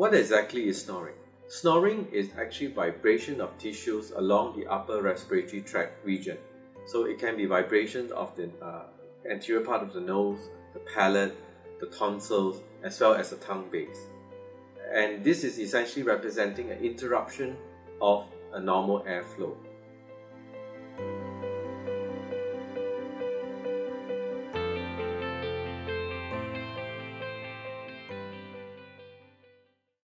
What exactly is snoring? Snoring is actually vibration of tissues along the upper respiratory tract region. So it can be vibrations of the anterior part of the nose, the palate, the tonsils, as well as the tongue base. And this is essentially representing an interruption of a normal airflow.